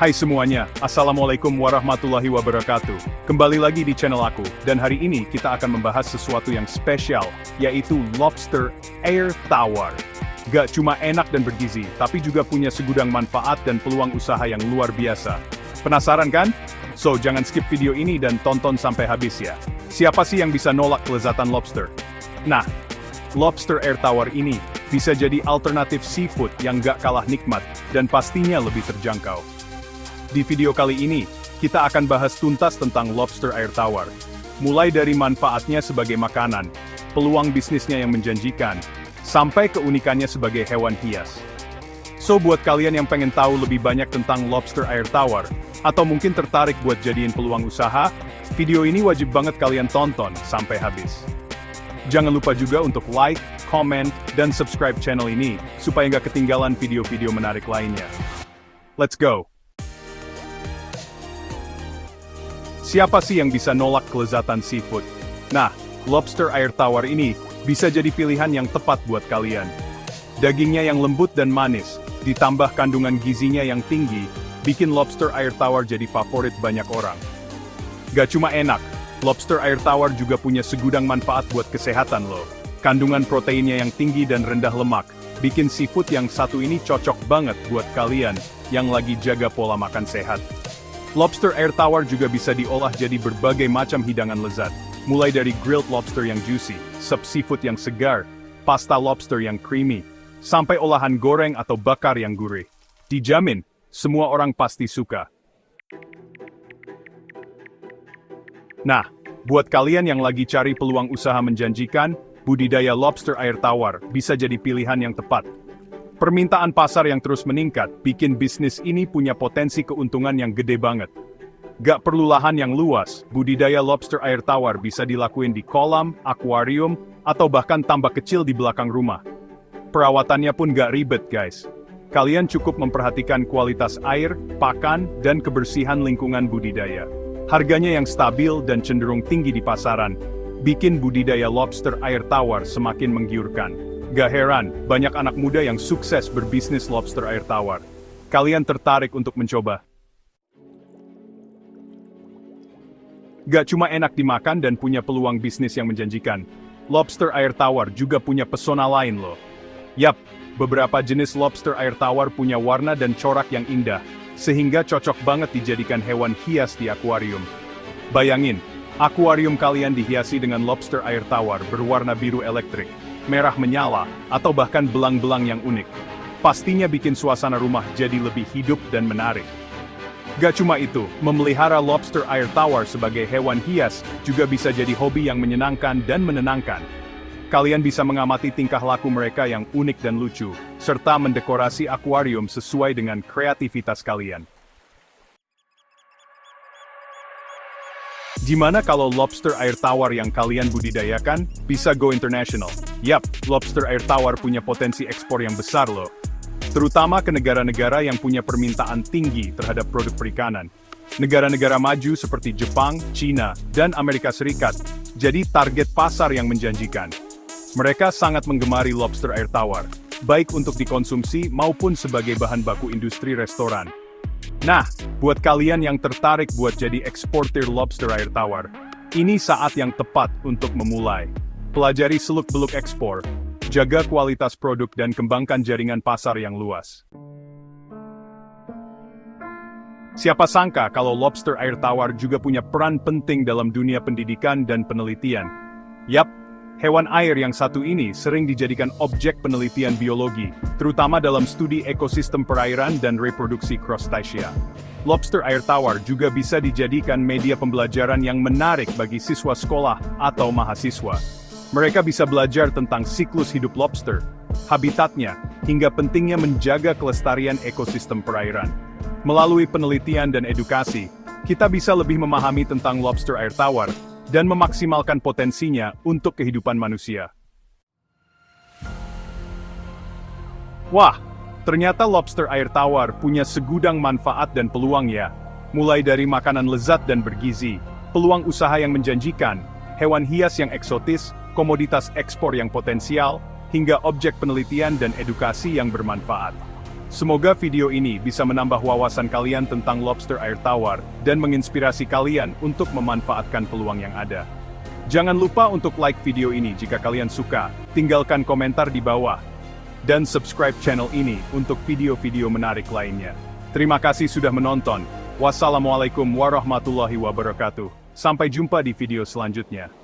Hai semuanya, Assalamualaikum warahmatullahi wabarakatuh. Kembali lagi di channel aku, dan hari ini kita akan membahas sesuatu yang spesial, yaitu lobster air tawar. Gak cuma enak dan bergizi, tapi juga punya segudang manfaat dan peluang usaha yang luar biasa. Penasaran kan? So, jangan skip video ini dan tonton sampai habis ya. Siapa sih yang bisa nolak kelezatan lobster? Nah, lobster air tawar ini bisa jadi alternatif seafood yang gak kalah nikmat, dan pastinya lebih terjangkau. Di video kali ini, kita akan bahas tuntas tentang lobster air tawar. Mulai dari manfaatnya sebagai makanan, peluang bisnisnya yang menjanjikan, sampai keunikannya sebagai hewan hias. So, buat kalian yang pengen tahu lebih banyak tentang lobster air tawar, atau mungkin tertarik buat jadiin peluang usaha, video ini wajib banget kalian tonton sampai habis. Jangan lupa juga untuk like, comment, dan subscribe channel ini, supaya nggak ketinggalan video-video menarik lainnya. Let's go! Siapa sih yang bisa nolak kelezatan seafood? Nah, lobster air tawar ini bisa jadi pilihan yang tepat buat kalian. Dagingnya yang lembut dan manis, ditambah kandungan gizinya yang tinggi, bikin lobster air tawar jadi favorit banyak orang. Gak cuma enak, lobster air tawar juga punya segudang manfaat buat kesehatan loh. Kandungan proteinnya yang tinggi dan rendah lemak, bikin seafood yang satu ini cocok banget buat kalian yang lagi jaga pola makan sehat. Lobster air tawar juga bisa diolah jadi berbagai macam hidangan lezat, mulai dari grilled lobster yang juicy, sup seafood yang segar, pasta lobster yang creamy, sampai olahan goreng atau bakar yang gurih. Dijamin, semua orang pasti suka. Nah, buat kalian yang lagi cari peluang usaha menjanjikan, budidaya lobster air tawar bisa jadi pilihan yang tepat. Permintaan pasar yang terus meningkat, bikin bisnis ini punya potensi keuntungan yang gede banget. Gak perlu lahan yang luas, budidaya lobster air tawar bisa dilakuin di kolam, akuarium, atau bahkan tambak kecil di belakang rumah. Perawatannya pun gak ribet guys. Kalian cukup memperhatikan kualitas air, pakan, dan kebersihan lingkungan budidaya. Harganya yang stabil dan cenderung tinggi di pasaran, bikin budidaya lobster air tawar semakin menggiurkan. Gak heran, banyak anak muda yang sukses berbisnis lobster air tawar. Kalian tertarik untuk mencoba? Gak cuma enak dimakan dan punya peluang bisnis yang menjanjikan, lobster air tawar juga punya pesona lain loh. Yap, beberapa jenis lobster air tawar punya warna dan corak yang indah, sehingga cocok banget dijadikan hewan hias di akuarium. Bayangin, akuarium kalian dihiasi dengan lobster air tawar berwarna biru elektrik, merah menyala, atau bahkan belang-belang yang unik. Pastinya bikin suasana rumah jadi lebih hidup dan menarik. Gak cuma itu, memelihara lobster air tawar sebagai hewan hias juga bisa jadi hobi yang menyenangkan dan menenangkan. Kalian bisa mengamati tingkah laku mereka yang unik dan lucu, serta mendekorasi akuarium sesuai dengan kreativitas kalian. Gimana kalau lobster air tawar yang kalian budidayakan bisa go international? Yap, lobster air tawar punya potensi ekspor yang besar loh. Terutama ke negara-negara yang punya permintaan tinggi terhadap produk perikanan. Negara-negara maju seperti Jepang, China, dan Amerika Serikat jadi target pasar yang menjanjikan. Mereka sangat menggemari lobster air tawar, baik untuk dikonsumsi maupun sebagai bahan baku industri restoran. Nah, buat kalian yang tertarik buat jadi eksportir lobster air tawar, ini saat yang tepat untuk memulai. Pelajari seluk-beluk ekspor, jaga kualitas produk dan kembangkan jaringan pasar yang luas. Siapa sangka kalau lobster air tawar juga punya peran penting dalam dunia pendidikan dan penelitian. Yap, hewan air yang satu ini sering dijadikan objek penelitian biologi, terutama dalam studi ekosistem perairan dan reproduksi crustacea. Lobster air tawar juga bisa dijadikan media pembelajaran yang menarik bagi siswa sekolah atau mahasiswa. Mereka bisa belajar tentang siklus hidup lobster, habitatnya, hingga pentingnya menjaga kelestarian ekosistem perairan. Melalui penelitian dan edukasi, kita bisa lebih memahami tentang lobster air tawar, dan memaksimalkan potensinya untuk kehidupan manusia. Wah, ternyata lobster air tawar punya segudang manfaat dan peluang ya. Mulai dari makanan lezat dan bergizi, peluang usaha yang menjanjikan, hewan hias yang eksotis, komoditas ekspor yang potensial, hingga objek penelitian dan edukasi yang bermanfaat. Semoga video ini bisa menambah wawasan kalian tentang lobster air tawar dan menginspirasi kalian untuk memanfaatkan peluang yang ada. Jangan lupa untuk like video ini jika kalian suka, tinggalkan komentar di bawah, dan subscribe channel ini untuk video-video menarik lainnya. Terima kasih sudah menonton. Wassalamualaikum warahmatullahi wabarakatuh. Sampai jumpa di video selanjutnya.